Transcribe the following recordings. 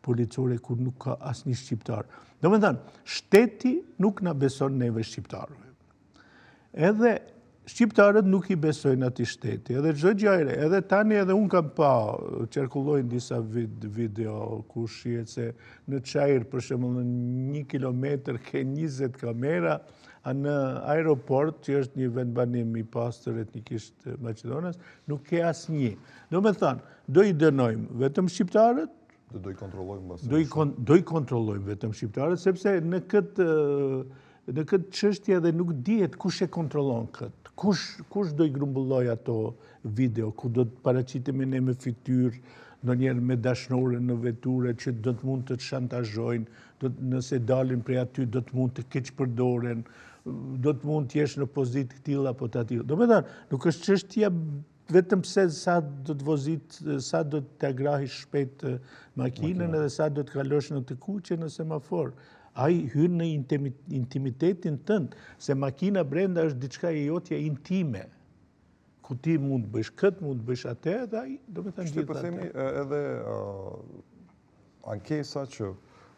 policore ku nuk ka asnjë shqiptar. Domethënë, shteti nuk na beson neve shqiptarëve. Edhe shqiptarët nuk i besojnë atij shteti. Edhe çdo gjë e re, edhe tani edhe un kam pa qarkullojnë disa video ku shihet se në Çajër për shembull në 1 kilometër ke 20 kamera, në aeroport, që është një vendbanim i pastër etnikisht Maqedonas, nuk ke asnjë. Domethënë, do i dënojmë vetëm shqiptarët, do i kontrollojmë do i kontrollojmë vetëm shqiptarët, sepse në këtë çështje edhe nuk dihet kush e kontrollon këtë. Kush do i grumbulloj ato video, ku do të paraqitemi ne me fytyrë, ndonjëherë me dashnore në veture që do të mund të shantazhojnë, nëse dalin prej aty do të mund të keqpërdoren, do të mund të jesh në pozitë këtill apo të atill. Domethënë, nuk është çështja vetëm se sa do të vozit, sa do të agrahi shpejt makinën edhe sa do të kalosh në të kuqe në semafor. Ai hyn në intimitetin tënd, se makina brenda është diçka e jotja intime. Ku ti mund të bësh këtë, mund të bësh atë, dhe ai domethënë gjithë atë. Po themi edhe ankesa që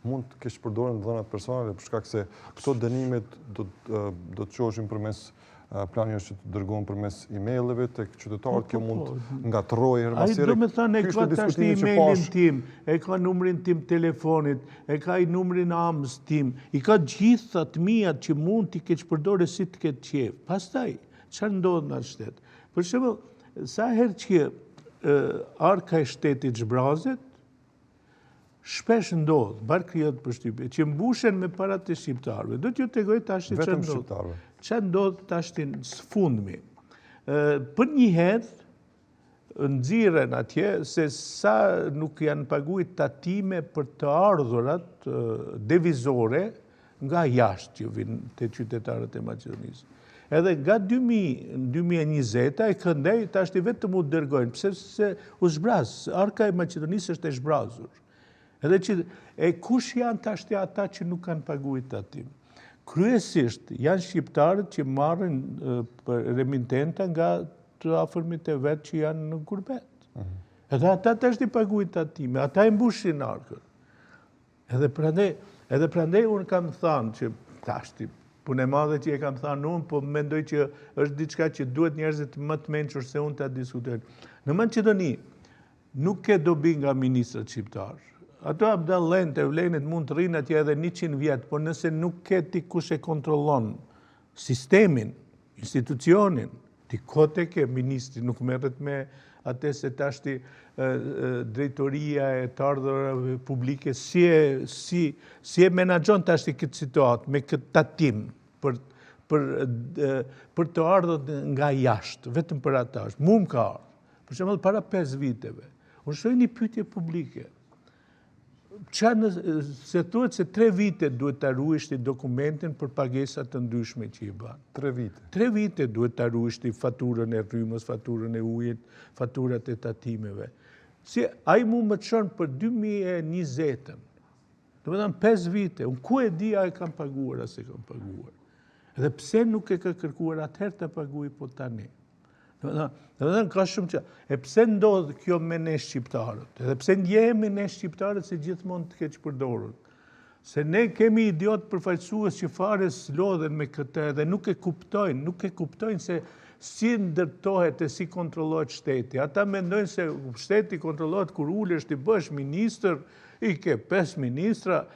mund të kesh përdoren dhënat personale për shkak se këto dënimet do të çoheshin përmes planeve që të dërgohen përmes emailëve tek qytetarët, kjo mund të ngatrojë her pas here. Ai domethënë e ka tash emailin tim, e ka numrin tim telefonit, e ka i numrin AMS tim, i ka gjitha të mijat që mund t'i keq përdorë si të ketë qejf. Pastaj, çfarë ndodh në atë shtet? Për shembull, sa herë që arka e shtetit zhbrazet, shpesh ndodh, barë krijohet përshtypje, që mbushen me parat e shqiptarëve. Do t'ju tregoj tash çfarë ndodh. Çfarë ndodh tash në sfundmi. Për një herë nxiren atje se sa nuk janë paguajtur tatime për të ardhurat devizore nga jashtë që vinë te qytetarët e Maqedonisë. Edhe nga 2020 e këndej tash vetëm u dërgojnë, pse se u zbraz, arka e Maqedonisë është e zbrazur. Edhe që kush janë tash ata që nuk kanë paguajtur tatim? Kryesisht janë shqiptarët që marrin remitenta nga të afërmit e vet që janë në gurbet. Edhe ata tash i paguajnë tatime, ata e mbushin arkën. Edhe prandaj unë kam thënë që tash punë e madhe që e kam thënë unë, po mendoj që është diçka që duhet njerëzit më të mençur se unë ta diskutojnë. Në Maqedoni nuk ke dobi nga ministrat shqiptar. Ato Abdallent e Vlenit mund të rrinë atje edhe 100 vjet, por nëse nuk ke ti kush e kontrollon sistemin, institucionin, ti kote ke ministri, nuk merret me atë se tashti drejtoria e të ardhurave publike si e menaxhon tashti këtë situatë me këtë tatim për të ardhur nga jashtë, vetëm për ata. Mu më ka ardhur. Për shembull para 5 viteve, unë shoh një pyetje publike. Se thuhet se 3 vite duhet ta ruash ti dokumentin për pagesat të ndryshme që i bën. 3 vite. 3 vite duhet ta ruash ti faturën e rrymës, faturën e ujit, faturat e tatimeve. Si ai mu më çon për 2020-ën. Domethënë 5 vite, unë ku e di a e kam paguar as e kam paguar. Edhe pse nuk e ka kërkuar atëherë të paguaj po tani. Domethënë ka shumë që e pse ndodh kjo me ne shqiptarët? Edhe pse ndjehemi ne shqiptarët se gjithmonë të keq përdorur. Se ne kemi idiot përfaqësues që fare s'lodhen me këtë dhe nuk e kuptojnë se si ndërtohet e si kontrollohet shteti. Ata mendojnë se shteti kontrollohet kur ulesh ti bësh ministër, i ke 5 ministra,